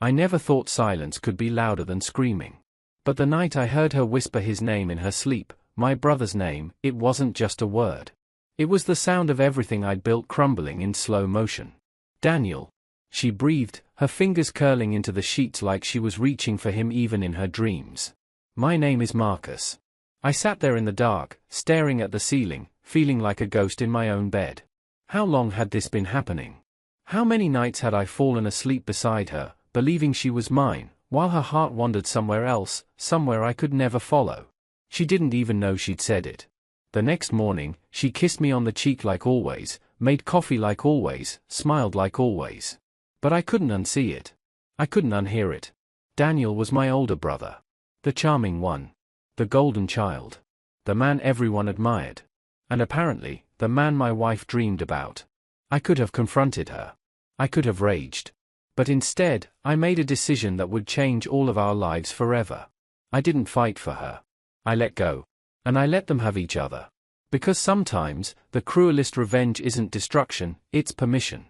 I never thought silence could be louder than screaming. But the night I heard her whisper his name in her sleep, my brother's name, it wasn't just a word. It was the sound of everything I'd built crumbling in slow motion. Daniel. She breathed, her fingers curling into the sheets like she was reaching for him even in her dreams. My name is Marcus. I sat there in the dark, staring at the ceiling, feeling like a ghost in my own bed. How long had this been happening? How many nights had I fallen asleep beside her, believing she was mine, while her heart wandered somewhere else, somewhere I could never follow? She didn't even know she'd said it. The next morning, she kissed me on the cheek like always, made coffee like always, smiled like always. But I couldn't unsee it. I couldn't unhear it. Daniel was my older brother. The charming one. The golden child. The man everyone admired. And apparently, the man my wife dreamed about. I could have confronted her. I could have raged. But instead, I made a decision that would change all of our lives forever. I didn't fight for her. I let go. And I let them have each other. Because sometimes, the cruelest revenge isn't destruction, it's permission.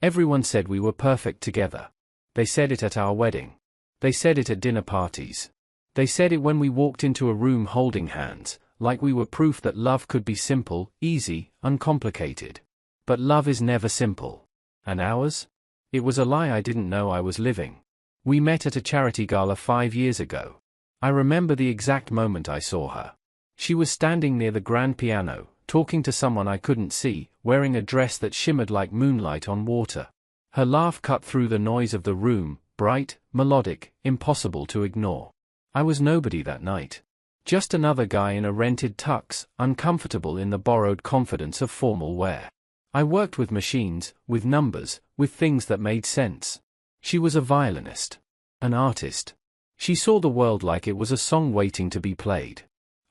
Everyone said we were perfect together. They said it at our wedding. They said it at dinner parties. They said it when we walked into a room holding hands, like we were proof that love could be simple, easy, uncomplicated. But love is never simple. And ours? It was a lie I didn't know I was living. We met at a charity gala 5 years ago. I remember the exact moment I saw her. She was standing near the grand piano, talking to someone I couldn't see, wearing a dress that shimmered like moonlight on water. Her laugh cut through the noise of the room, bright, melodic, impossible to ignore. I was nobody that night. Just another guy in a rented tux, uncomfortable in the borrowed confidence of formal wear. I worked with machines, with numbers, with things that made sense. She was a violinist. An artist. She saw the world like it was a song waiting to be played.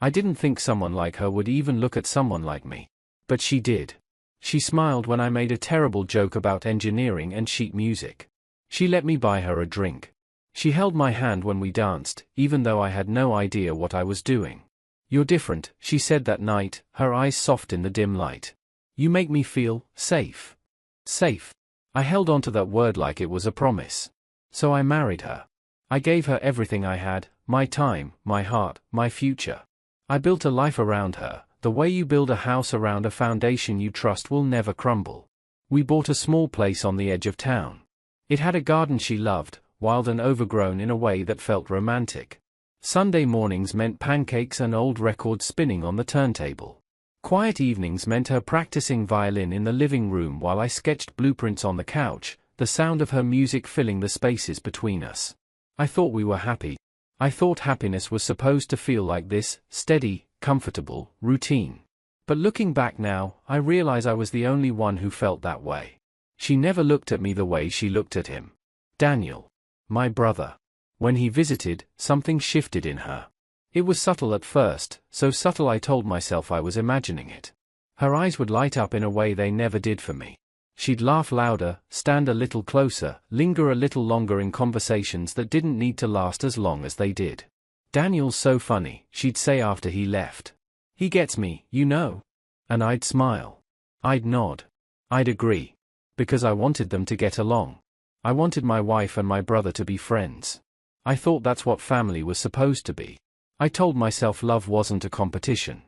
I didn't think someone like her would even look at someone like me. But she did. She smiled when I made a terrible joke about engineering and sheet music. She let me buy her a drink. She held my hand when we danced, even though I had no idea what I was doing. "You're different," she said that night, her eyes soft in the dim light. "You make me feel safe." Safe. I held on to that word like it was a promise. So I married her. I gave her everything I had, my time, my heart, my future. I built a life around her, the way you build a house around a foundation you trust will never crumble. We bought a small place on the edge of town. It had a garden she loved, wild and overgrown in a way that felt romantic. Sunday mornings meant pancakes and old records spinning on the turntable. Quiet evenings meant her practicing violin in the living room while I sketched blueprints on the couch, the sound of her music filling the spaces between us. I thought we were happy. I thought happiness was supposed to feel like this, steady, comfortable, routine. But looking back now, I realize I was the only one who felt that way. She never looked at me the way she looked at him. Daniel. My brother. When he visited, something shifted in her. It was subtle at first, so subtle I told myself I was imagining it. Her eyes would light up in a way they never did for me. She'd laugh louder, stand a little closer, linger a little longer in conversations that didn't need to last as long as they did. "Daniel's so funny," she'd say after he left. "He gets me, you know." And I'd smile. I'd nod. I'd agree. Because I wanted them to get along. I wanted my wife and my brother to be friends. I thought that's what family was supposed to be. I told myself love wasn't a competition.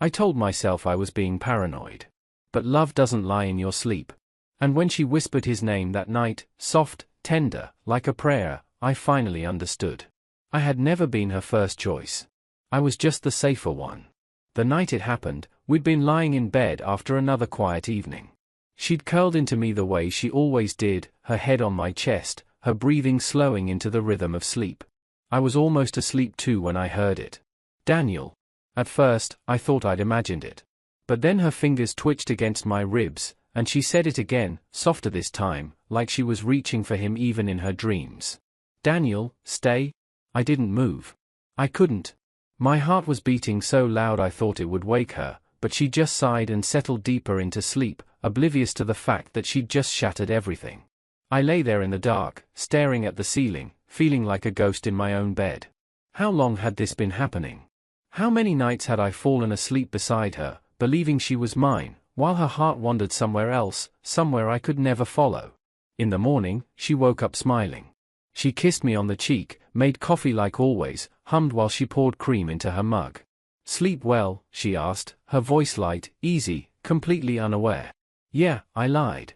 I told myself I was being paranoid. But love doesn't lie in your sleep. And when she whispered his name that night, soft, tender, like a prayer, I finally understood. I had never been her first choice. I was just the safer one. The night it happened, we'd been lying in bed after another quiet evening. She'd curled into me the way she always did, her head on my chest, her breathing slowing into the rhythm of sleep. I was almost asleep too when I heard it. "Daniel." At first, I thought I'd imagined it. But then her fingers twitched against my ribs, and she said it again, softer this time, like she was reaching for him even in her dreams. "Daniel, stay." I didn't move. I couldn't. My heart was beating so loud I thought it would wake her, but she just sighed and settled deeper into sleep, oblivious to the fact that she'd just shattered everything. I lay there in the dark, staring at the ceiling, feeling like a ghost in my own bed. How long had this been happening? How many nights had I fallen asleep beside her, believing she was mine, while her heart wandered somewhere else, somewhere I could never follow? In the morning, she woke up smiling. She kissed me on the cheek, made coffee like always, hummed while she poured cream into her mug. "Sleep well?" she asked, her voice light, easy, completely unaware. "Yeah," I lied.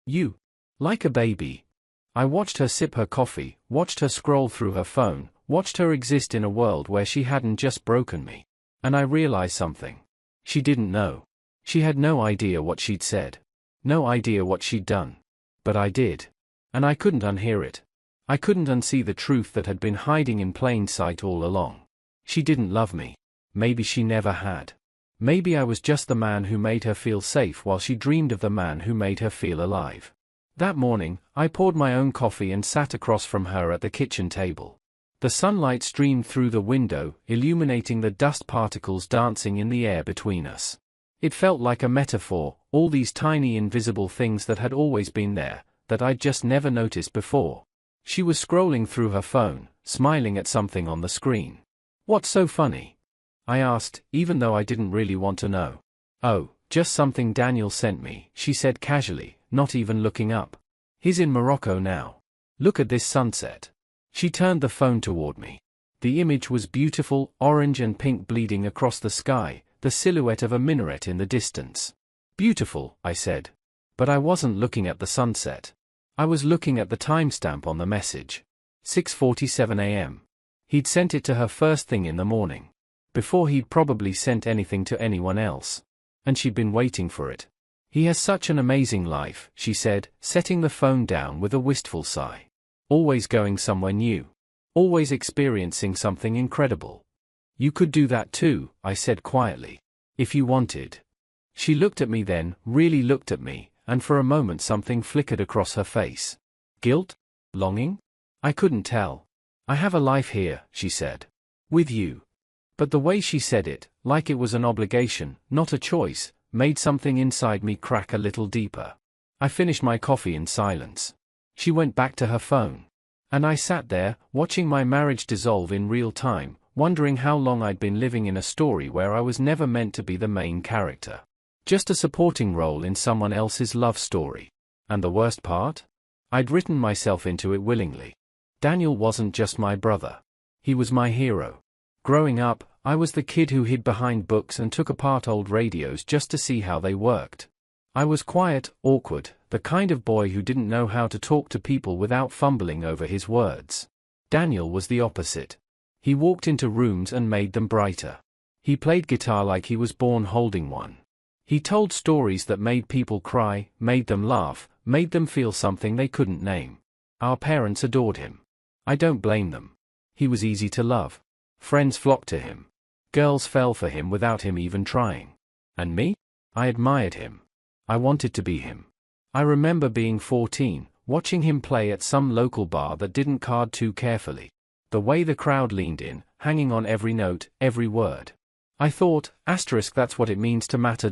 "You? Like a baby." I watched her sip her coffee, watched her scroll through her phone, watched her exist in a world where she hadn't just broken me. And I realized something. She didn't know. She had no idea what she'd said. No idea what she'd done. But I did. And I couldn't unhear it. I couldn't unsee the truth that had been hiding in plain sight all along. She didn't love me. Maybe she never had. Maybe I was just the man who made her feel safe while she dreamed of the man who made her feel alive. That morning, I poured my own coffee and sat across from her at the kitchen table. The sunlight streamed through the window, illuminating the dust particles dancing in the air between us. It felt like a metaphor, all these tiny invisible things that had always been there, that I'd just never noticed before. She was scrolling through her phone, smiling at something on the screen. "What's so funny?" I asked, even though I didn't really want to know. "Oh, just something Daniel sent me," she said casually, not even looking up. "He's in Morocco now. Look at this sunset." She turned the phone toward me. The image was beautiful, orange and pink bleeding across the sky, the silhouette of a minaret in the distance. "Beautiful," I said. But I wasn't looking at the sunset. I was looking at the timestamp on the message. 6:47 a.m. He'd sent it to her first thing in the morning. Before he'd probably sent anything to anyone else. And she'd been waiting for it. "He has such an amazing life," she said, setting the phone down with a wistful sigh. "Always going somewhere new. Always experiencing something incredible." "You could do that too," I said quietly. "If you wanted." She looked at me then, really looked at me, and for a moment something flickered across her face. Guilt? Longing? I couldn't tell. "I have a life here," she said. "With you." But the way she said it, like it was an obligation, not a choice, made something inside me crack a little deeper. I finished my coffee in silence. She went back to her phone. And I sat there, watching my marriage dissolve in real time, wondering how long I'd been living in a story where I was never meant to be the main character. Just a supporting role in someone else's love story. And the worst part? I'd written myself into it willingly. Daniel wasn't just my brother. He was my hero. Growing up, I was the kid who hid behind books and took apart old radios just to see how they worked. I was quiet, awkward, the kind of boy who didn't know how to talk to people without fumbling over his words. Daniel was the opposite. He walked into rooms and made them brighter. He played guitar like he was born holding one. He told stories that made people cry, made them laugh, made them feel something they couldn't name. Our parents adored him. I don't blame them. He was easy to love. Friends flocked to him. Girls fell for him without him even trying. And me? I admired him. I wanted to be him. I remember being 14, watching him play at some local bar that didn't card too carefully. The way the crowd leaned in, hanging on every note, every word. I thought, that's what it means to matter.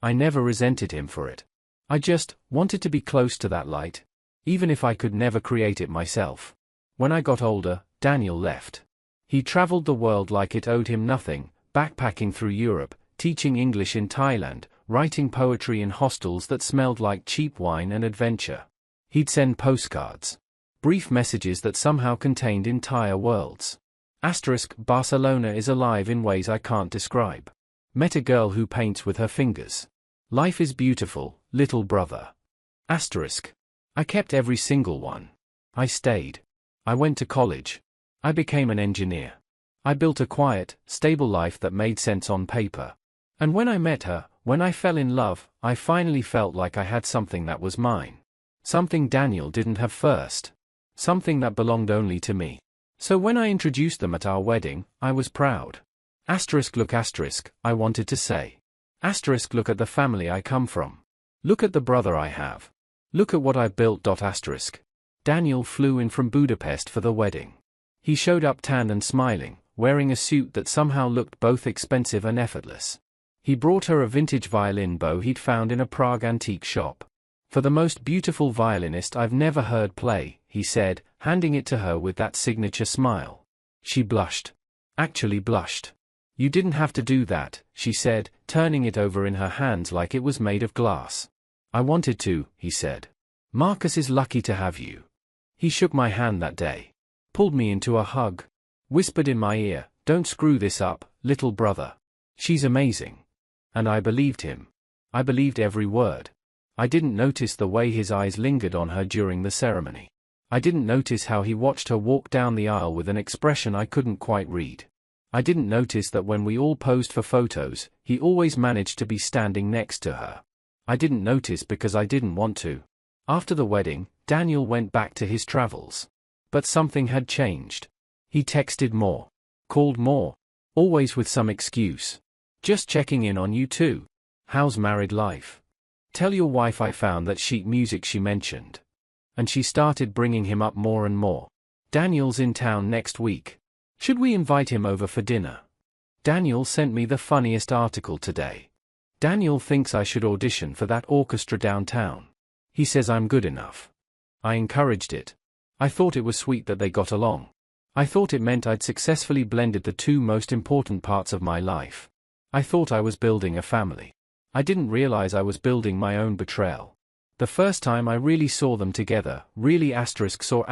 I never resented him for it. I just wanted to be close to that light, even if I could never create it myself. When I got older, Daniel left. He traveled the world like it owed him nothing, backpacking through Europe, teaching English in Thailand, writing poetry in hostels that smelled like cheap wine and adventure. He'd send postcards. Brief messages that somehow contained entire worlds. Barcelona is alive in ways I can't describe. Met a girl who paints with her fingers. Life is beautiful, little brother. I kept every single one. I stayed. I went to college. I became an engineer. I built a quiet, stable life that made sense on paper. And when I met her, when I fell in love, I finally felt like I had something that was mine. Something Daniel didn't have first. Something that belonged only to me. So when I introduced them at our wedding, I was proud. Look, I wanted to say. Look at the family I come from. Look at the brother I have. Look at what I've built. Daniel flew in from Budapest for the wedding. He showed up tanned and smiling, wearing a suit that somehow looked both expensive and effortless. He brought her a vintage violin bow he'd found in a Prague antique shop. "For the most beautiful violinist I've never heard play," he said, handing it to her with that signature smile. She blushed. Actually blushed. "You didn't have to do that," she said, turning it over in her hands like it was made of glass. "I wanted to," he said. "Marcus is lucky to have you." He shook my hand that day, pulled me into a hug, whispered in my ear, "Don't screw this up, little brother. She's amazing." And I believed him. I believed every word. I didn't notice the way his eyes lingered on her during the ceremony. I didn't notice how he watched her walk down the aisle with an expression I couldn't quite read. I didn't notice that when we all posed for photos, he always managed to be standing next to her. I didn't notice because I didn't want to. After the wedding, Daniel went back to his travels. But something had changed. He texted more. Called more. Always with some excuse. "Just checking in on you too. How's married life? Tell your wife I found that sheet music she mentioned." And she started bringing him up more and more. "Daniel's in town next week. Should we invite him over for dinner? Daniel sent me the funniest article today. Daniel thinks I should audition for that orchestra downtown. He says I'm good enough." I encouraged it. I thought it was sweet that they got along. I thought it meant I'd successfully blended the two most important parts of my life. I thought I was building a family. I didn't realize I was building my own betrayal. The first time I really saw them together, really saw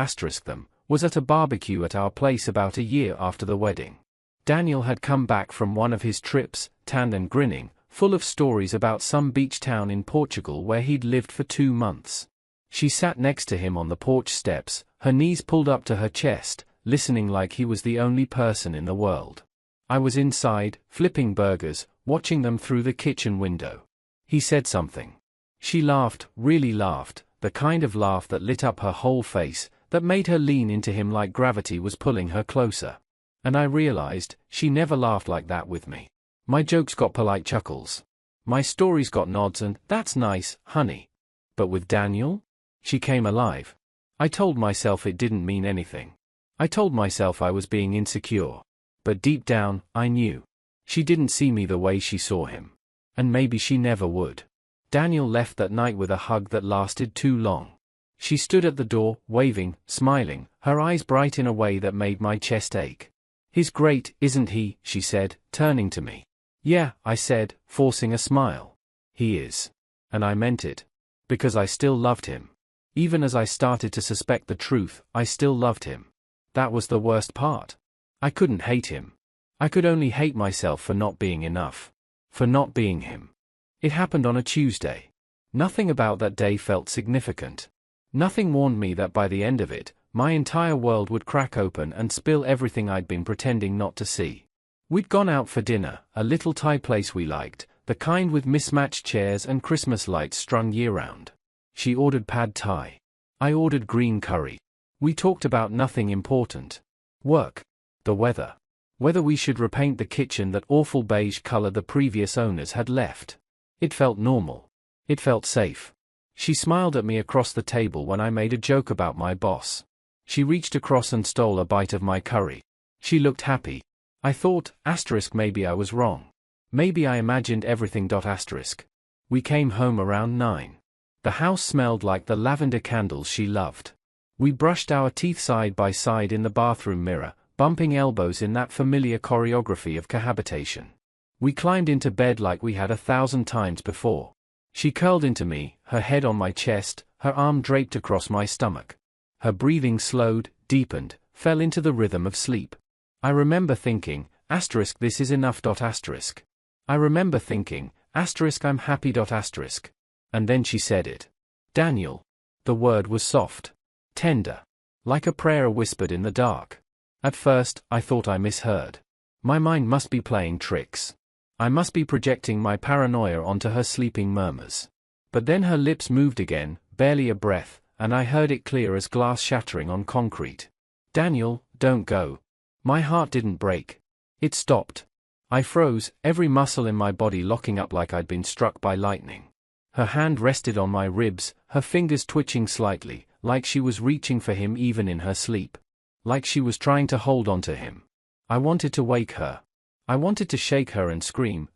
them, was at a barbecue at our place about a year after the wedding. Daniel had come back from one of his trips, tanned and grinning, full of stories about some beach town in Portugal where he'd lived for 2 months. She sat next to him on the porch steps, her knees pulled up to her chest, listening like he was the only person in the world. I was inside, flipping burgers, watching them through the kitchen window. He said something. She laughed, really laughed, the kind of laugh that lit up her whole face, that made her lean into him like gravity was pulling her closer. And I realized, she never laughed like that with me. My jokes got polite chuckles. My stories got nods and, "That's nice, honey." But with Daniel? She came alive. I told myself it didn't mean anything. I told myself I was being insecure. But deep down, I knew. She didn't see me the way she saw him. And maybe she never would. Daniel left that night with a hug that lasted too long. She stood at the door, waving, smiling, her eyes bright in a way that made my chest ache. "He's great, isn't he?" she said, turning to me. "Yeah," I said, forcing a smile. "He is." And I meant it. Because I still loved him. Even as I started to suspect the truth, I still loved him. That was the worst part. I couldn't hate him. I could only hate myself for not being enough. For not being him. It happened on a Tuesday. Nothing about that day felt significant. Nothing warned me that by the end of it, my entire world would crack open and spill everything I'd been pretending not to see. We'd gone out for dinner, a little Thai place we liked, the kind with mismatched chairs and Christmas lights strung year-round. She ordered pad thai. I ordered green curry. We talked about nothing important. Work. The weather. Whether we should repaint the kitchen that awful beige color the previous owners had left. It felt normal. It felt safe. She smiled at me across the table when I made a joke about my boss. She reached across and stole a bite of my curry. She looked happy. I thought, maybe I was wrong. Maybe I imagined everything. We came home around 9. The house smelled like the lavender candles she loved. We brushed our teeth side by side in the bathroom mirror, bumping elbows in that familiar choreography of cohabitation. We climbed into bed like we had 1,000 times before. She curled into me, her head on my chest, her arm draped across my stomach. Her breathing slowed, deepened, fell into the rhythm of sleep. I remember thinking, this is enough. I remember thinking, I'm happy. And then she said it. Daniel. The word was soft. Tender. Like a prayer whispered in the dark. At first, I thought I misheard. My mind must be playing tricks. I must be projecting my paranoia onto her sleeping murmurs. But then her lips moved again, barely a breath, and I heard it clear as glass shattering on concrete. "Daniel, don't go." My heart didn't break. It stopped. I froze, every muscle in my body locking up like I'd been struck by lightning. Her hand rested on my ribs, her fingers twitching slightly, like she was reaching for him even in her sleep. Like she was trying to hold on to him. I wanted to wake her. I wanted to shake her and scream,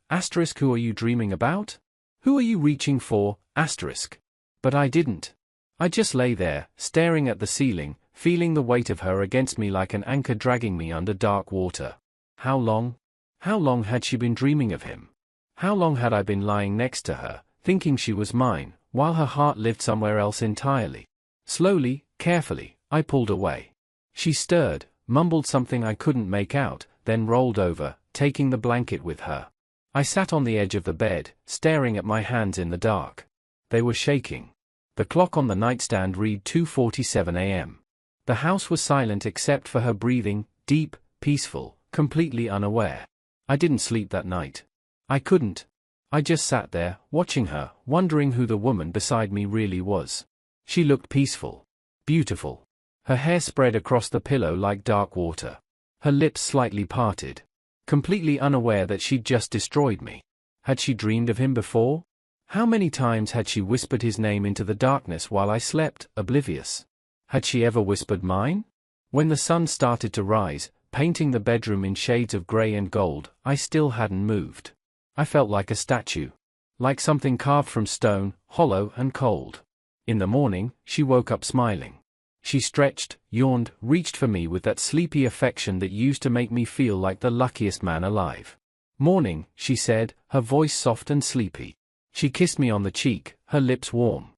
"Who are you dreaming about? Who are you reaching for, asterisk?" But I didn't. I just lay there, staring at the ceiling, feeling the weight of her against me like an anchor dragging me under dark water. How long? How long had she been dreaming of him? How long had I been lying next to her, thinking she was mine, while her heart lived somewhere else entirely? Slowly, carefully, I pulled away. She stirred, mumbled something I couldn't make out, then rolled over, taking the blanket with her. I sat on the edge of the bed, staring at my hands in the dark. They were shaking. The clock on the nightstand read 2:47 a.m. The house was silent except for her breathing, deep, peaceful, completely unaware. I didn't sleep that night. I couldn't. I just sat there, watching her, wondering who the woman beside me really was. She looked peaceful. Beautiful. Her hair spread across the pillow like dark water. Her lips slightly parted. Completely unaware that she'd just destroyed me. Had she dreamed of him before? How many times had she whispered his name into the darkness while I slept, oblivious? Had she ever whispered mine? When the sun started to rise, painting the bedroom in shades of grey and gold, I still hadn't moved. I felt like a statue. Like something carved from stone, hollow and cold. In the morning, she woke up smiling. She stretched, yawned, reached for me with that sleepy affection that used to make me feel like the luckiest man alive. "Morning," she said, her voice soft and sleepy. She kissed me on the cheek, her lips warm.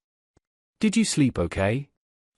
"Did you sleep okay?"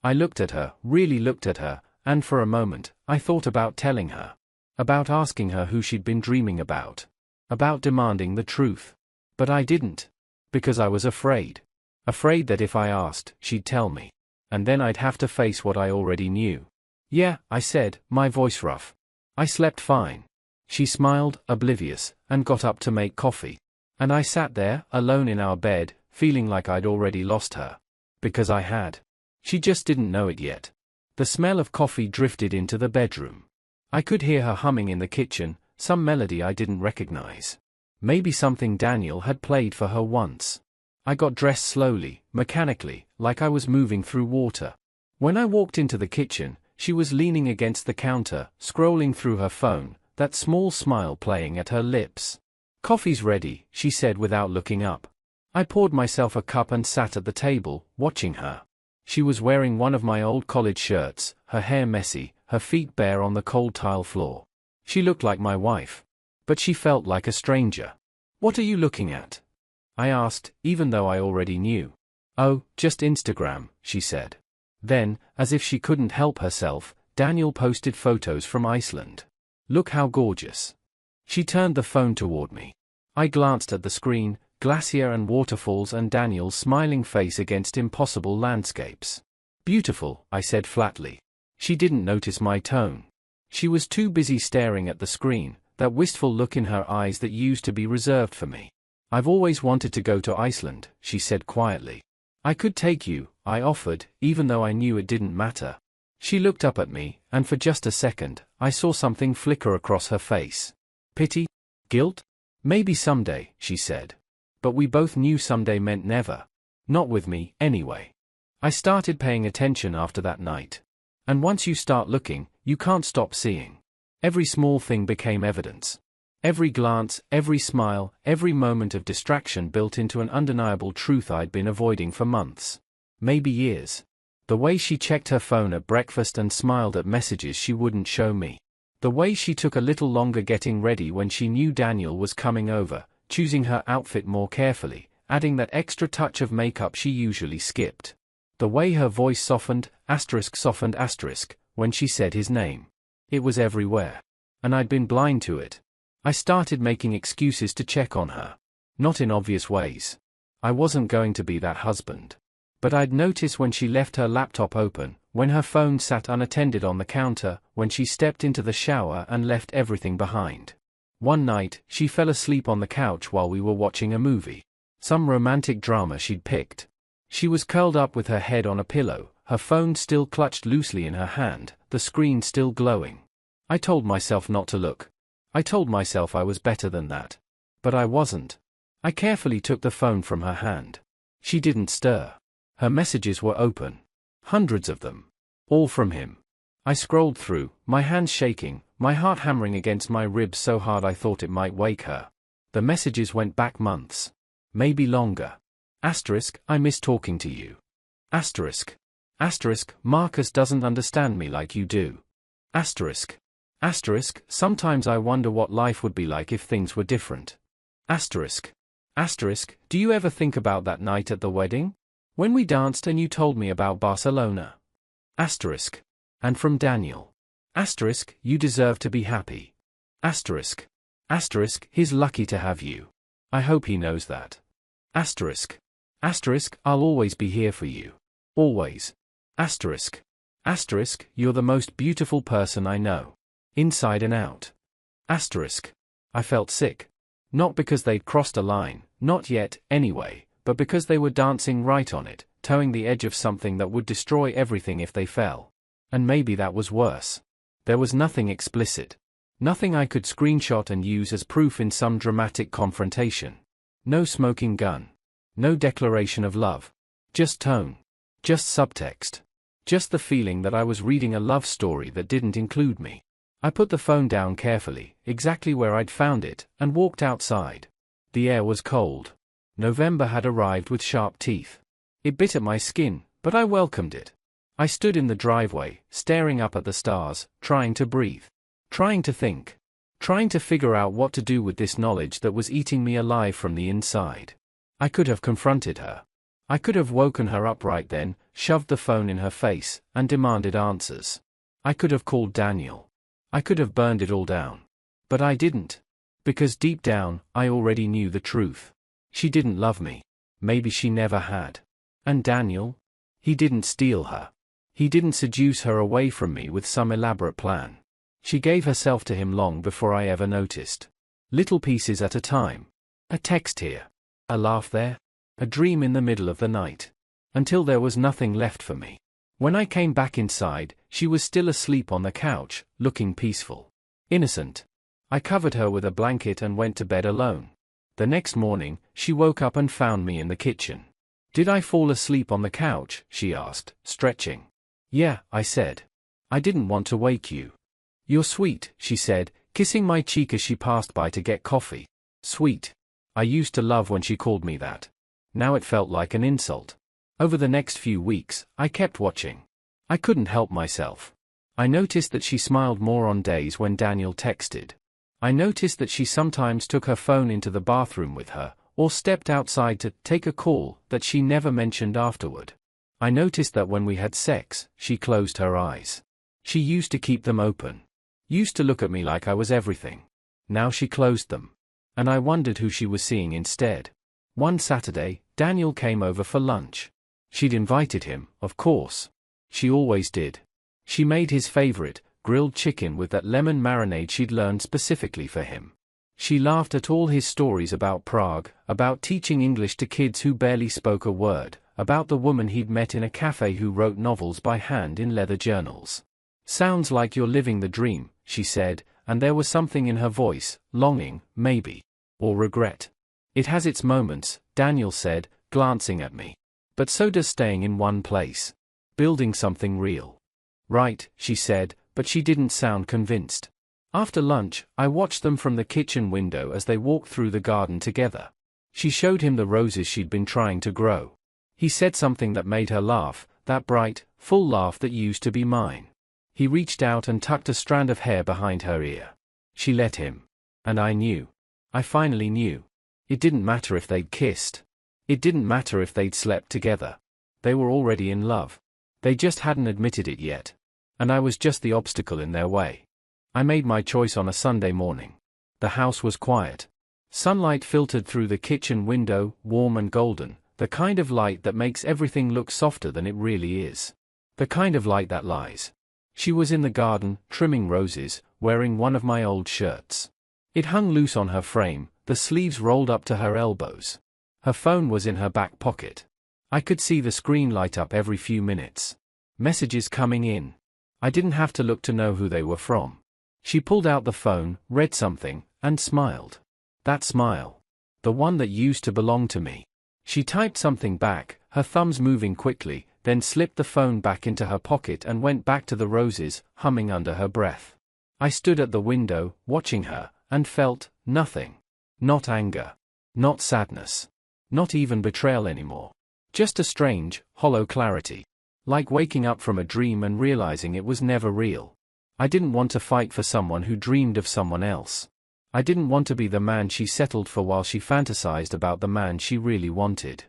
I looked at her, really looked at her, and for a moment, I thought about telling her. About asking her who she'd been dreaming about. About demanding the truth. But I didn't. Because I was afraid. Afraid that if I asked, she'd tell me. And then I'd have to face what I already knew. "Yeah," I said, my voice rough. "I slept fine." She smiled, oblivious, and got up to make coffee. And I sat there, alone in our bed, feeling like I'd already lost her. Because I had. She just didn't know it yet. The smell of coffee drifted into the bedroom. I could hear her humming in the kitchen, some melody I didn't recognize. Maybe something Daniel had played for her once. I got dressed slowly, mechanically, like I was moving through water. When I walked into the kitchen, she was leaning against the counter, scrolling through her phone, that small smile playing at her lips. "Coffee's ready," she said without looking up. I poured myself a cup and sat at the table, watching her. She was wearing one of my old college shirts, her hair messy, her feet bare on the cold tile floor. She looked like my wife. But she felt like a stranger. "What are you looking at?" I asked, even though I already knew. "Oh, just Instagram," she said. Then, as if she couldn't help herself, Daniel posted photos from Iceland. "Look how gorgeous." She turned the phone toward me. I glanced at the screen, glacier and waterfalls and Daniel's smiling face against impossible landscapes. "Beautiful," I said flatly. She didn't notice my tone. She was too busy staring at the screen, that wistful look in her eyes that used to be reserved for me. "I've always wanted to go to Iceland," she said quietly. "I could take you," I offered, even though I knew it didn't matter. She looked up at me, and for just a second, I saw something flicker across her face. Pity? Guilt? "Maybe someday," she said. But we both knew someday meant never. Not with me, anyway. I started paying attention after that night. And once you start looking, you can't stop seeing. Every small thing became evidence. Every glance, every smile, every moment of distraction built into an undeniable truth I'd been avoiding for months. Maybe years. The way she checked her phone at breakfast and smiled at messages she wouldn't show me. The way she took a little longer getting ready when she knew Daniel was coming over, choosing her outfit more carefully, adding that extra touch of makeup she usually skipped. The way her voice softened, when she said his name. It was everywhere. And I'd been blind to it. I started making excuses to check on her. Not in obvious ways. I wasn't going to be that husband. But I'd notice when she left her laptop open, when her phone sat unattended on the counter, when she stepped into the shower and left everything behind. One night, she fell asleep on the couch while we were watching a movie. Some romantic drama she'd picked. She was curled up with her head on a pillow, her phone still clutched loosely in her hand, the screen still glowing. I told myself not to look. I told myself I was better than that. But I wasn't. I carefully took the phone from her hand. She didn't stir. Her messages were open. Hundreds of them. All from him. I scrolled through, my hands shaking, my heart hammering against my ribs so hard I thought it might wake her. The messages went back months. Maybe longer. "I miss talking to you." "Marcus doesn't understand me like you do." "Sometimes I wonder what life would be like if things were different." "Do you ever think about that night at the wedding? When we danced and you told me about Barcelona?" Asterisk. And from Daniel. Asterisk, you deserve to be happy. Asterisk. Asterisk, he's lucky to have you. I hope he knows that. Asterisk. Asterisk, I'll always be here for you. Always. Asterisk. Asterisk, you're the most beautiful person I know. Inside and out. Asterisk. I felt sick. Not because they'd crossed a line, not yet, anyway, but because they were dancing right on it, towing the edge of something that would destroy everything if they fell. And maybe that was worse. There was nothing explicit. Nothing I could screenshot and use as proof in some dramatic confrontation. No smoking gun. No declaration of love. Just tone. Just subtext. Just the feeling that I was reading a love story that didn't include me. I put the phone down carefully, exactly where I'd found it, and walked outside. The air was cold. November had arrived with sharp teeth. It bit at my skin, but I welcomed it. I stood in the driveway, staring up at the stars, trying to breathe. Trying to think. Trying to figure out what to do with this knowledge that was eating me alive from the inside. I could have confronted her. I could have woken her up right then, shoved the phone in her face, and demanded answers. I could have called Daniel. I could have burned it all down. But I didn't. Because deep down, I already knew the truth. She didn't love me. Maybe she never had. And Daniel? He didn't steal her. He didn't seduce her away from me with some elaborate plan. She gave herself to him long before I ever noticed. Little pieces at a time. A text here. A laugh there. A dream in the middle of the night. Until there was nothing left for me. When I came back inside, she was still asleep on the couch, looking peaceful. Innocent. I covered her with a blanket and went to bed alone. The next morning, she woke up and found me in the kitchen. Did I fall asleep on the couch? She asked, stretching. Yeah, I said. I didn't want to wake you. You're sweet, she said, kissing my cheek as she passed by to get coffee. Sweet. I used to love when she called me that. Now it felt like an insult. Over the next few weeks, I kept watching. I couldn't help myself. I noticed that she smiled more on days when Daniel texted. I noticed that she sometimes took her phone into the bathroom with her, or stepped outside to take a call that she never mentioned afterward. I noticed that when we had sex, she closed her eyes. She used to keep them open. Used to look at me like I was everything. Now she closed them. And I wondered who she was seeing instead. One Saturday, Daniel came over for lunch. She'd invited him, of course. She always did. She made his favorite, grilled chicken with that lemon marinade she'd learned specifically for him. She laughed at all his stories about Prague, about teaching English to kids who barely spoke a word, about the woman he'd met in a cafe who wrote novels by hand in leather journals. Sounds like you're living the dream, she said, and there was something in her voice, longing, maybe. Or regret. It has its moments, Daniel said, glancing at me. But so does staying in one place. Building something real. Right, she said, but she didn't sound convinced. After lunch, I watched them from the kitchen window as they walked through the garden together. She showed him the roses she'd been trying to grow. He said something that made her laugh, that bright, full laugh that used to be mine. He reached out and tucked a strand of hair behind her ear. She let him. And I knew. I finally knew. It didn't matter if they'd kissed. It didn't matter if they'd slept together. They were already in love. They just hadn't admitted it yet. And I was just the obstacle in their way. I made my choice on a Sunday morning. The house was quiet. Sunlight filtered through the kitchen window, warm and golden, the kind of light that makes everything look softer than it really is. The kind of light that lies. She was in the garden, trimming roses, wearing one of my old shirts. It hung loose on her frame, the sleeves rolled up to her elbows. Her phone was in her back pocket. I could see the screen light up every few minutes. Messages coming in. I didn't have to look to know who they were from. She pulled out the phone, read something, and smiled. That smile. The one that used to belong to me. She typed something back, her thumbs moving quickly, then slipped the phone back into her pocket and went back to the roses, humming under her breath. I stood at the window, watching her, and felt nothing. Not anger. Not sadness. Not even betrayal anymore. Just a strange, hollow clarity. Like waking up from a dream and realizing it was never real. I didn't want to fight for someone who dreamed of someone else. I didn't want to be the man she settled for while she fantasized about the man she really wanted.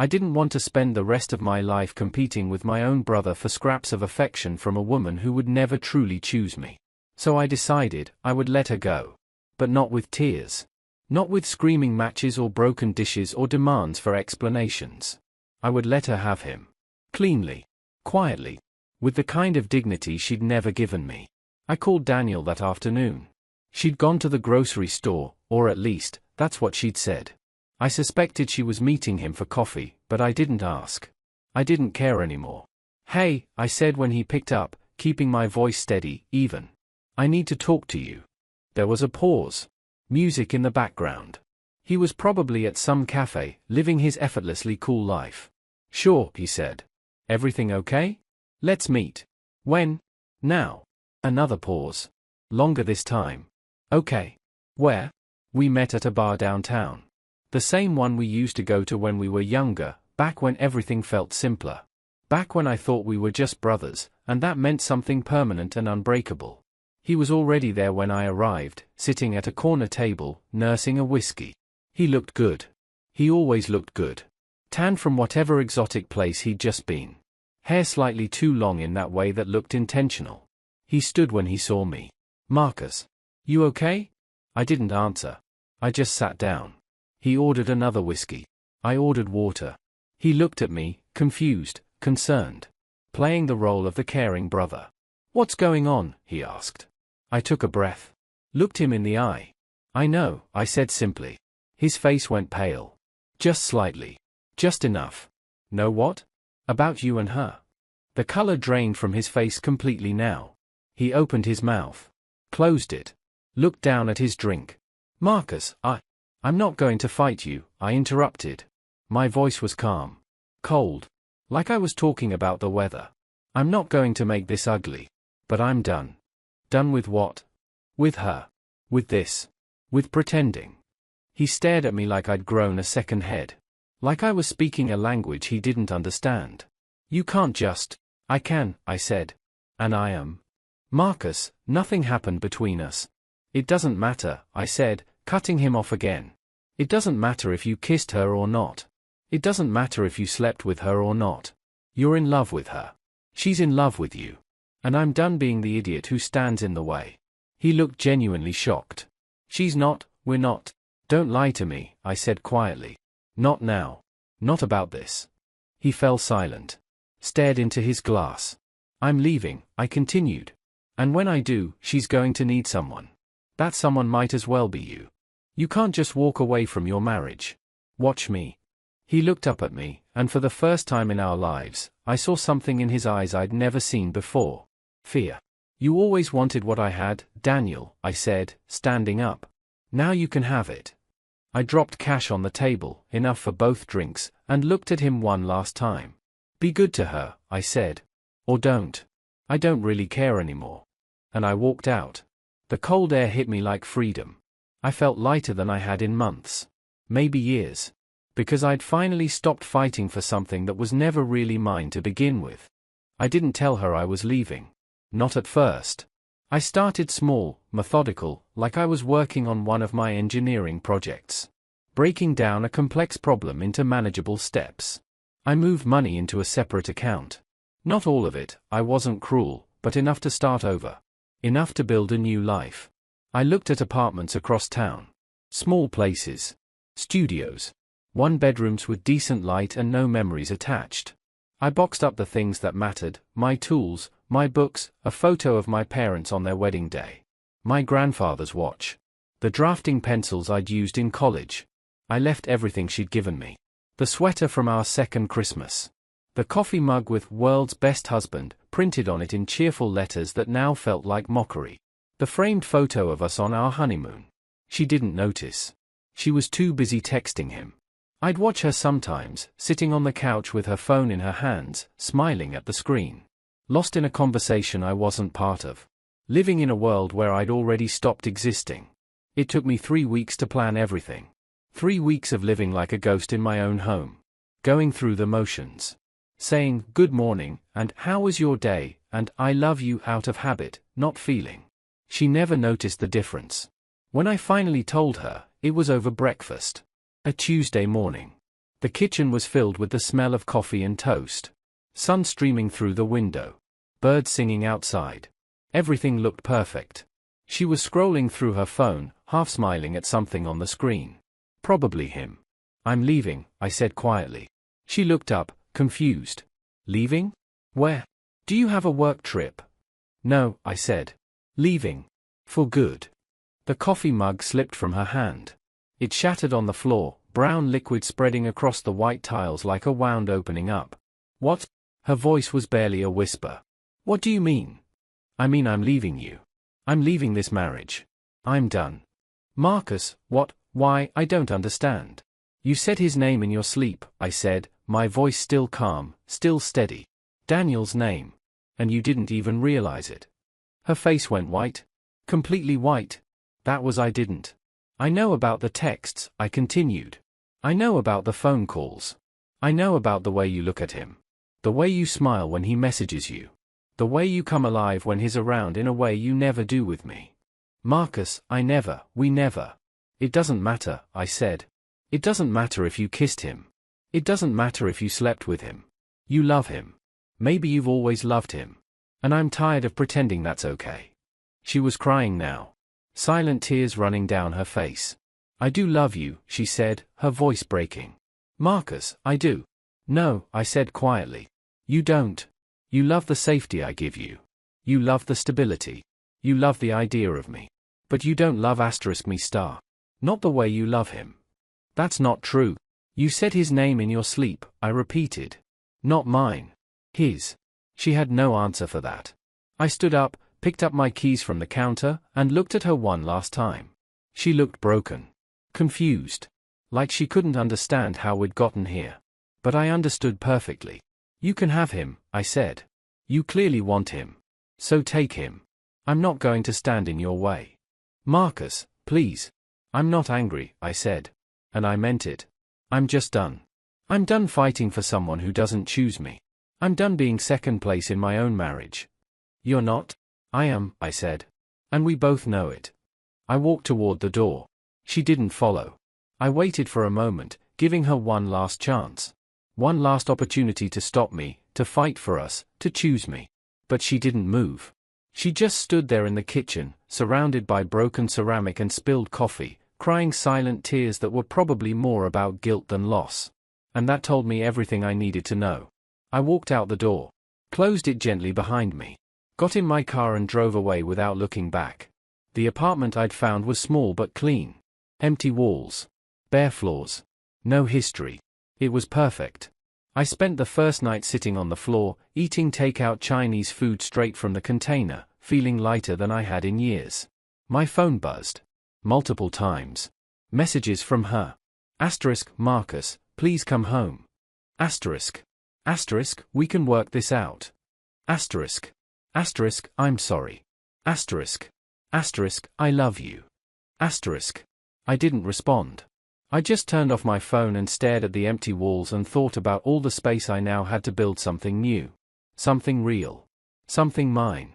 I didn't want to spend the rest of my life competing with my own brother for scraps of affection from a woman who would never truly choose me. So I decided I would let her go. But not with tears. Not with screaming matches or broken dishes or demands for explanations. I would let her have him. Cleanly. Quietly. With the kind of dignity she'd never given me. I called Daniel that afternoon. She'd gone to the grocery store, or at least, that's what she'd said. I suspected she was meeting him for coffee, but I didn't ask. I didn't care anymore. "Hey," I said when he picked up, keeping my voice steady, even. "I need to talk to you." There was a pause. Music in the background. He was probably at some cafe, living his effortlessly cool life. "Sure," he said. "Everything okay? Let's meet." "When?" "Now." Another pause. Longer this time. "Okay. Where?" "We met at a bar downtown. The same one we used to go to when we were younger, back when everything felt simpler. Back when I thought we were just brothers, and that meant something permanent and unbreakable." He was already there when I arrived, sitting at a corner table, nursing a whiskey. He looked good. He always looked good. Tanned from whatever exotic place he'd just been. Hair slightly too long in that way that looked intentional. He stood when he saw me. "Marcus. You okay?" I didn't answer. I just sat down. He ordered another whiskey. I ordered water. He looked at me, confused, concerned. Playing the role of the caring brother. "What's going on?" he asked. I took a breath. Looked him in the eye. "I know," I said simply. His face went pale. "Just slightly. Just enough." "Know what?" "About you and her." The color drained from his face completely now. He opened his mouth. Closed it. Looked down at his drink. "Marcus, I'm not going to fight you," I interrupted. My voice was calm. Cold. Like I was talking about the weather. "I'm not going to make this ugly. But I'm done." "Done with what?" "With her. With this. With pretending." He stared at me like I'd grown a second head. Like I was speaking a language he didn't understand. "You can't just." "I can," I said. "And I am." "Marcus, nothing happened between us." "It doesn't matter," I said, cutting him off again. "It doesn't matter if you kissed her or not. It doesn't matter if you slept with her or not. You're in love with her. She's in love with you. And I'm done being the idiot who stands in the way." He looked genuinely shocked. "She's not, we're not." "Don't lie to me," I said quietly. "Not now. Not about this." He fell silent. Stared into his glass. "I'm leaving," I continued. "And when I do, she's going to need someone. That someone might as well be you. You can't just walk away from your marriage. Watch me." He looked up at me, and for the first time in our lives, I saw something in his eyes I'd never seen before. Fear. "You always wanted what I had, Daniel," I said, standing up. "Now you can have it." I dropped cash on the table, enough for both drinks, and looked at him one last time. "Be good to her," I said. "Or don't. I don't really care anymore." And I walked out. The cold air hit me like freedom. I felt lighter than I had in months. Maybe years. Because I'd finally stopped fighting for something that was never really mine to begin with. I didn't tell her I was leaving. Not at first. I started small, methodical, like I was working on one of my engineering projects. Breaking down a complex problem into manageable steps. I moved money into a separate account. Not all of it, I wasn't cruel, but enough to start over. Enough to build a new life. I looked at apartments across town. Small places. Studios. One-bedrooms with decent light and no memories attached. I boxed up the things that mattered, my tools, my books, a photo of my parents on their wedding day. My grandfather's watch. The drafting pencils I'd used in college. I left everything she'd given me. The sweater from our second Christmas. The coffee mug with "World's Best Husband" printed on it in cheerful letters that now felt like mockery. The framed photo of us on our honeymoon. She didn't notice. She was too busy texting him. I'd watch her sometimes, sitting on the couch with her phone in her hands, smiling at the screen. Lost in a conversation I wasn't part of. Living in a world where I'd already stopped existing. It took me 3 weeks to plan everything. 3 weeks of living like a ghost in my own home. Going through the motions. Saying, "Good morning," and "How was your day," and "I love you" out of habit, not feeling. She never noticed the difference. When I finally told her, it was over breakfast. A Tuesday morning. The kitchen was filled with the smell of coffee and toast. Sun streaming through the window. Birds singing outside. Everything looked perfect. She was scrolling through her phone, half smiling at something on the screen. Probably him. "I'm leaving," I said quietly. She looked up, confused. "Leaving? Where? Do you have a work trip?" "No," I said. "Leaving. For good." The coffee mug slipped from her hand. It shattered on the floor, brown liquid spreading across the white tiles like a wound opening up. "What?" Her voice was barely a whisper. "What do you mean?" "I mean I'm leaving you. I'm leaving this marriage. I'm done." "Marcus, what? Why? I don't understand." "You said his name in your sleep," I said, my voice still calm, still steady. "Daniel's name. And you didn't even realize it." Her face went white. Completely white. "That was I didn't. I know about the texts," I continued. "I know about the phone calls. I know about the way you look at him. The way you smile when he messages you. The way you come alive when he's around in a way you never do with me." "Marcus, we never." "It doesn't matter," I said. "It doesn't matter if you kissed him. It doesn't matter if you slept with him. You love him. Maybe you've always loved him. And I'm tired of pretending that's okay." She was crying now. Silent tears running down her face. "I do love you," she said, her voice breaking. "Marcus, I do." "No," I said quietly. "You don't. You love the safety I give you. You love the stability. You love the idea of me. But you don't love *me*. Not the way you love him." "That's not true." "You said his name in your sleep," I repeated. "Not mine. His." She had no answer for that. I stood up, picked up my keys from the counter, and looked at her one last time. She looked broken. Confused. Like she couldn't understand how we'd gotten here. But I understood perfectly. "You can have him," I said. "You clearly want him. So take him. I'm not going to stand in your way." "Marcus, please." "I'm not angry," I said. And I meant it. I'm just done. I'm done fighting for someone who doesn't choose me. I'm done being second place in my own marriage. "You're not?" "I am," I said. "And we both know it." I walked toward the door. She didn't follow. I waited for a moment, giving her one last chance. One last opportunity to stop me, to fight for us, to choose me. But she didn't move. She just stood there in the kitchen, surrounded by broken ceramic and spilled coffee, crying silent tears that were probably more about guilt than loss. And that told me everything I needed to know. I walked out the door. Closed it gently behind me. Got in my car and drove away without looking back. The apartment I'd found was small but clean. Empty walls. Bare floors. No history. It was perfect. I spent the first night sitting on the floor, eating takeout Chinese food straight from the container, feeling lighter than I had in years. My phone buzzed. Multiple times. Messages from her. Marcus, please come home. We can work this out. I'm sorry. I love you. I didn't respond. I just turned off my phone and stared at the empty walls and thought about all the space I now had to build something new. Something real. Something mine.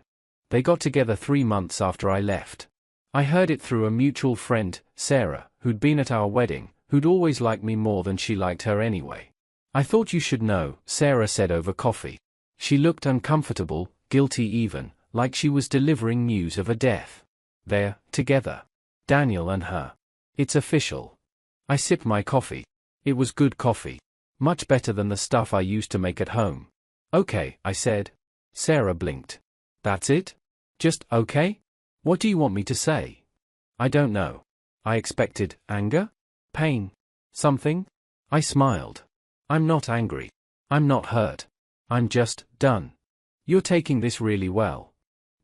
They got together 3 months after I left. I heard it through a mutual friend, Sarah, who'd been at our wedding, who'd always liked me more than she liked her anyway. "I thought you should know," Sarah said over coffee. She looked uncomfortable, guilty even, like she was delivering news of a death. "They're together. Daniel and her. It's official." I sipped my coffee. It was good coffee. Much better than the stuff I used to make at home. "Okay," I said. Sarah blinked. "That's it? Just okay? What do you want me to say?" "I don't know." I expected anger? Pain? Something? I smiled. "I'm not angry. I'm not hurt. I'm just done." "You're taking this really well."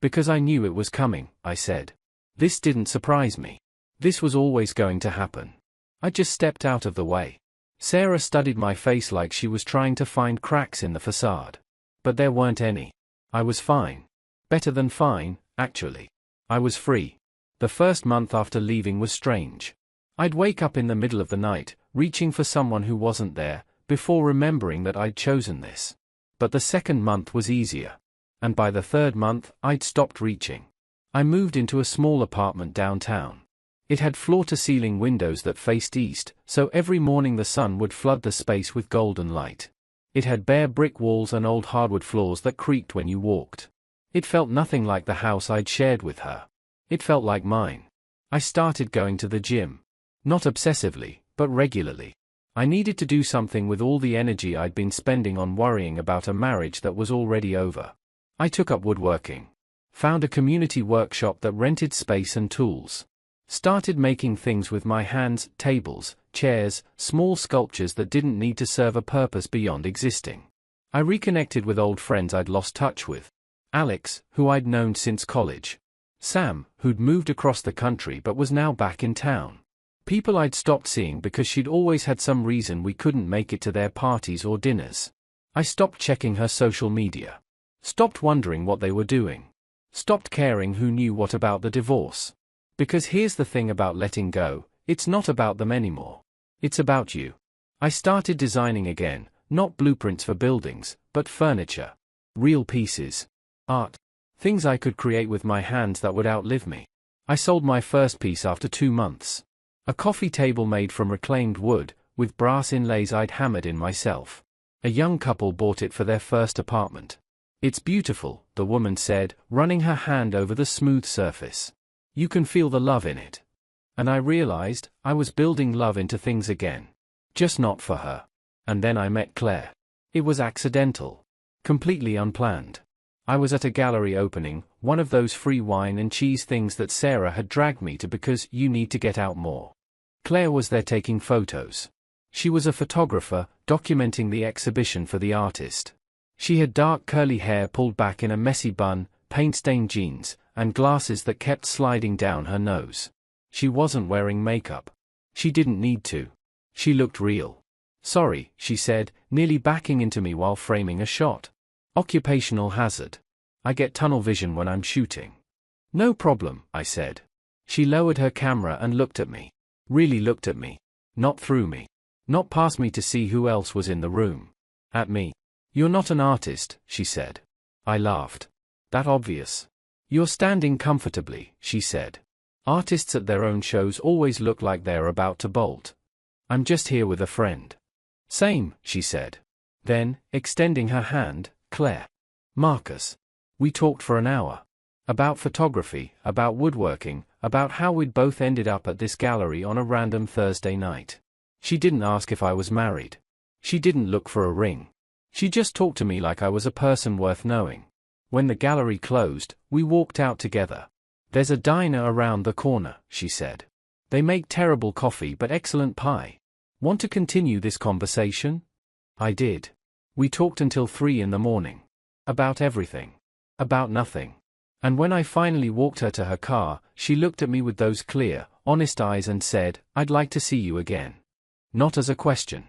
"Because I knew it was coming," I said. "This didn't surprise me. This was always going to happen. I just stepped out of the way." Sarah studied my face like she was trying to find cracks in the facade. But there weren't any. I was fine. Better than fine, actually. I was free. The first month after leaving was strange. I'd wake up in the middle of the night, reaching for someone who wasn't there, before remembering that I'd chosen this. But the second month was easier. And by the third month, I'd stopped reaching. I moved into a small apartment downtown. It had floor-to-ceiling windows that faced east, so every morning the sun would flood the space with golden light. It had bare brick walls and old hardwood floors that creaked when you walked. It felt nothing like the house I'd shared with her. It felt like mine. I started going to the gym. Not obsessively, but regularly. I needed to do something with all the energy I'd been spending on worrying about a marriage that was already over. I took up woodworking. Found a community workshop that rented space and tools. Started making things with my hands, tables, chairs, small sculptures that didn't need to serve a purpose beyond existing. I reconnected with old friends I'd lost touch with. Alex, who I'd known since college. Sam, who'd moved across the country but was now back in town. People I'd stopped seeing because she'd always had some reason we couldn't make it to their parties or dinners. I stopped checking her social media. Stopped wondering what they were doing. Stopped caring who knew what about the divorce. Because here's the thing about letting go, it's not about them anymore. It's about you. I started designing again, not blueprints for buildings, but furniture. Real pieces. Art. Things I could create with my hands that would outlive me. I sold my first piece after 2 months. A coffee table made from reclaimed wood, with brass inlays I'd hammered in myself. A young couple bought it for their first apartment. "It's beautiful," the woman said, running her hand over the smooth surface. "You can feel the love in it." And I realized, I was building love into things again. Just not for her. And then I met Claire. It was accidental. Completely unplanned. I was at a gallery opening, one of those free wine and cheese things that Sarah had dragged me to because you need to get out more. Claire was there taking photos. She was a photographer, documenting the exhibition for the artist. She had dark curly hair pulled back in a messy bun, paint-stained jeans, and glasses that kept sliding down her nose. She wasn't wearing makeup. She didn't need to. She looked real. "Sorry," she said, nearly backing into me while framing a shot. "Occupational hazard. I get tunnel vision when I'm shooting." "No problem," I said. She lowered her camera and looked at me. Really looked at me. Not through me. Not past me to see who else was in the room. At me. "You're not an artist," she said. I laughed. "That obvious?" "You're standing comfortably," she said. "Artists at their own shows always look like they're about to bolt." "I'm just here with a friend." "Same," she said. Then, extending her hand, "Claire. Marcus." We talked for an hour. About photography, about woodworking, about how we'd both ended up at this gallery on a random Thursday night. She didn't ask if I was married. She didn't look for a ring. She just talked to me like I was a person worth knowing. When the gallery closed, we walked out together. "There's a diner around the corner," she said. "They make terrible coffee but excellent pie. Want to continue this conversation?" I did. We talked until 3 in the morning. About everything. About nothing. And when I finally walked her to her car, she looked at me with those clear, honest eyes and said, "I'd like to see you again." Not as a question.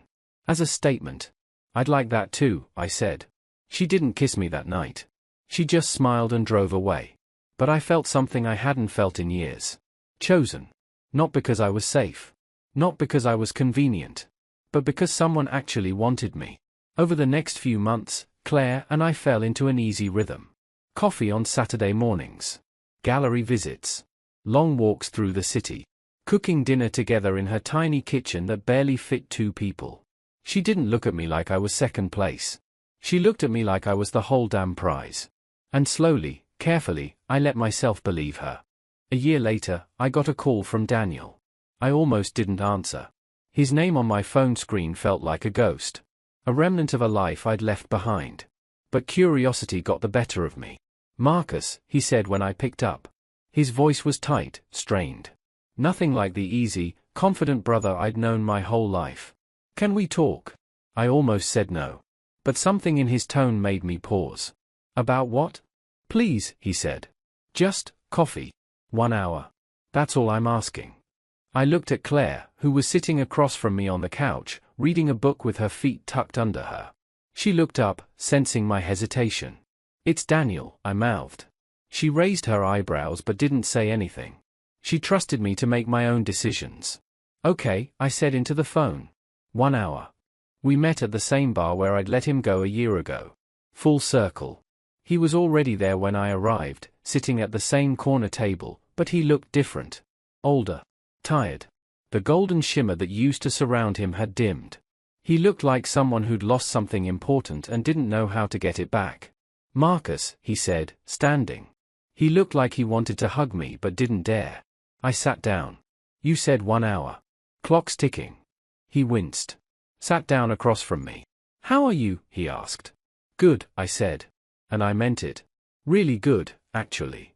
As a statement. "I'd like that too," I said. She didn't kiss me that night. She just smiled and drove away. But I felt something I hadn't felt in years. Chosen. Not because I was safe. Not because I was convenient. But because someone actually wanted me. Over the next few months, Claire and I fell into an easy rhythm. Coffee on Saturday mornings. Gallery visits. Long walks through the city. Cooking dinner together in her tiny kitchen that barely fit 2 people. She didn't look at me like I was second place. She looked at me like I was the whole damn prize. And slowly, carefully, I let myself believe her. A year later, I got a call from Daniel. I almost didn't answer. His name on my phone screen felt like a ghost. A remnant of a life I'd left behind. But curiosity got the better of me. "Marcus," he said when I picked up. His voice was tight, strained. Nothing like the easy, confident brother I'd known my whole life. "Can we talk?" I almost said no. But something in his tone made me pause. "About what?" "Please," he said. "Just coffee. 1 hour. That's all I'm asking." I looked at Claire, who was sitting across from me on the couch, reading a book with her feet tucked under her. She looked up, sensing my hesitation. "It's Daniel," I mouthed. She raised her eyebrows but didn't say anything. She trusted me to make my own decisions. "Okay," I said into the phone. 1 hour. We met at the same bar where I'd let him go a year ago. Full circle. He was already there when I arrived, sitting at the same corner table, but he looked different. Older. tired. The golden shimmer that used to surround him had dimmed. He looked like someone who'd lost something important and didn't know how to get it back. "Marcus," he said, standing. He looked like he wanted to hug me but didn't dare. I sat down. "You said 1 hour. Clock's ticking." He winced. Sat down across from me. "How are you?" he asked. "Good," I said. And I meant it. "Really good, actually.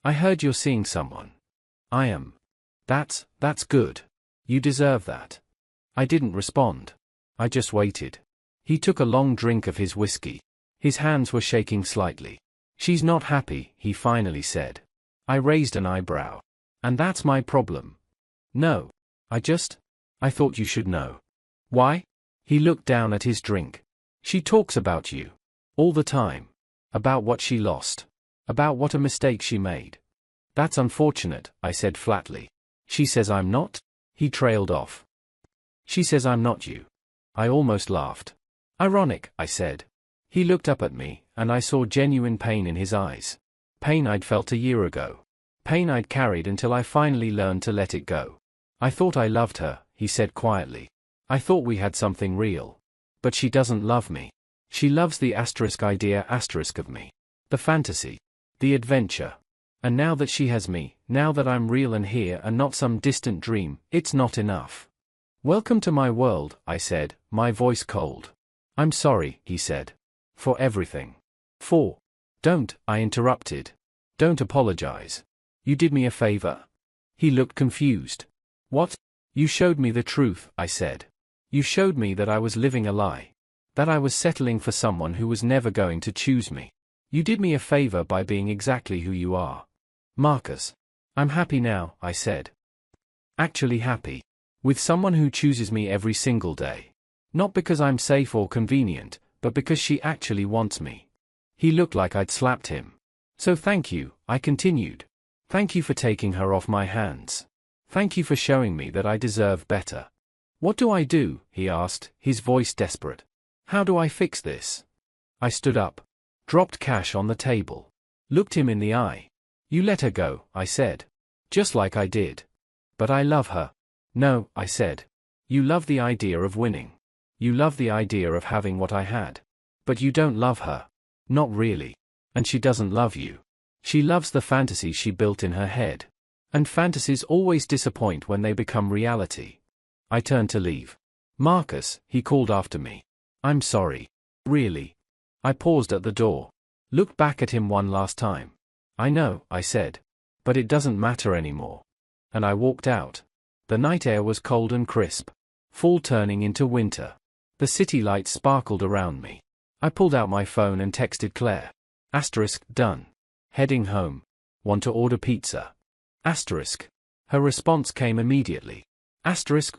I heard you're seeing someone." "I am." That's good. You deserve that." I didn't respond. I just waited. He took a long drink of his whiskey. His hands were shaking slightly. "She's not happy," he finally said. I raised an eyebrow. "And that's my problem." "No. I thought you should know." "Why?" He looked down at his drink. "She talks about you. All the time. About what she lost. About what a mistake she made." "That's unfortunate," I said flatly. "She says I'm not?" He trailed off. "She says I'm not you." I almost laughed. "Ironic," I said. He looked up at me, and I saw genuine pain in his eyes. Pain I'd felt a year ago. Pain I'd carried until I finally learned to let it go. "I thought I loved her," he said quietly. "I thought we had something real. But she doesn't love me. She loves the idea of me. The fantasy. The adventure. And now that she has me, now that I'm real and here and not some distant dream, it's not enough." "Welcome to my world," I said, my voice cold. "I'm sorry," he said. "For everything." Don't," I interrupted. "Don't apologize. You did me a favor." He looked confused. "What?" "You showed me the truth," I said. "You showed me that I was living a lie. That I was settling for someone who was never going to choose me. You did me a favor by being exactly who you are." "Marcus. I'm happy now," I said. "Actually happy. With someone who chooses me every single day. Not because I'm safe or convenient, but because she actually wants me." He looked like I'd slapped him. "So thank you," I continued. "Thank you for taking her off my hands. Thank you for showing me that I deserve better." "What do I do?" he asked, his voice desperate. "How do I fix this?" I stood up. Dropped cash on the table. Looked him in the eye. "You let her go," I said. "Just like I did." "But I love her." "No," I said. "You love the idea of winning. You love the idea of having what I had. But you don't love her. Not really. And she doesn't love you. She loves the fantasy she built in her head. And fantasies always disappoint when they become reality." I turned to leave. "Marcus," he called after me. "I'm sorry. Really." I paused at the door. Looked back at him one last time. "I know," I said. "But it doesn't matter anymore." And I walked out. The night air was cold and crisp. Fall turning into winter. The city lights sparkled around me. I pulled out my phone and texted Claire. Done. Heading home. Want to order pizza? Her response came immediately.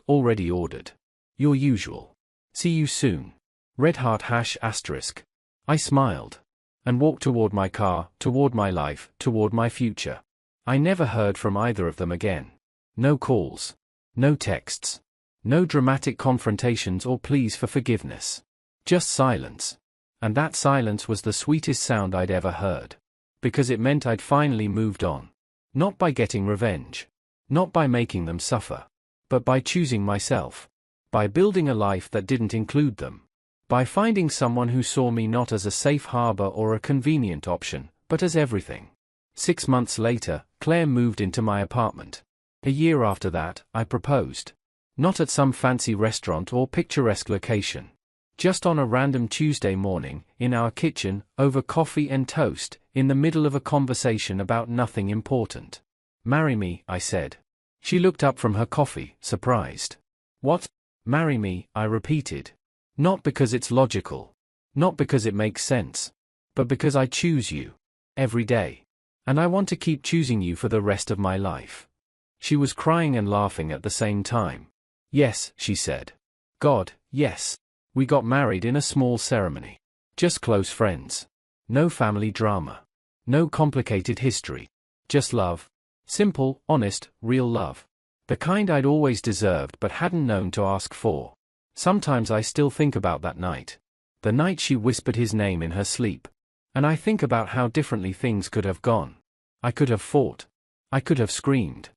Already ordered. Your usual. See you soon. Red heart **. I smiled. And walked toward my car, toward my life, toward my future. I never heard from either of them again. No calls. No texts. No dramatic confrontations or pleas for forgiveness. Just silence. And that silence was the sweetest sound I'd ever heard. Because it meant I'd finally moved on. Not by getting revenge. Not by making them suffer. But by choosing myself. By building a life that didn't include them. By finding someone who saw me not as a safe harbor or a convenient option, but as everything. 6 months later, Claire moved into my apartment. A year after that, I proposed. Not at some fancy restaurant or picturesque location. Just on a random Tuesday morning, in our kitchen, over coffee and toast, in the middle of a conversation about nothing important. "Marry me," I said. She looked up from her coffee, surprised. "What? Marry me," I repeated. "Not because it's logical. Not because it makes sense. But because I choose you. Every day. And I want to keep choosing you for the rest of my life." She was crying and laughing at the same time. "Yes," she said. "God, yes. We got married in a small ceremony. Just close friends. No family drama. No complicated history. Just love. Simple, honest, real love. The kind I'd always deserved but hadn't known to ask for. Sometimes I still think about that night. The night she whispered his name in her sleep. And I think about how differently things could have gone. I could have fought. I could have screamed.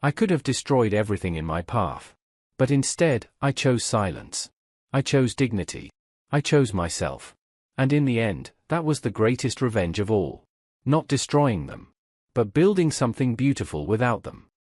I could have destroyed everything in my path. But instead, I chose silence. I chose dignity. I chose myself. And in the end, that was the greatest revenge of all. Not destroying them, but building something beautiful without them.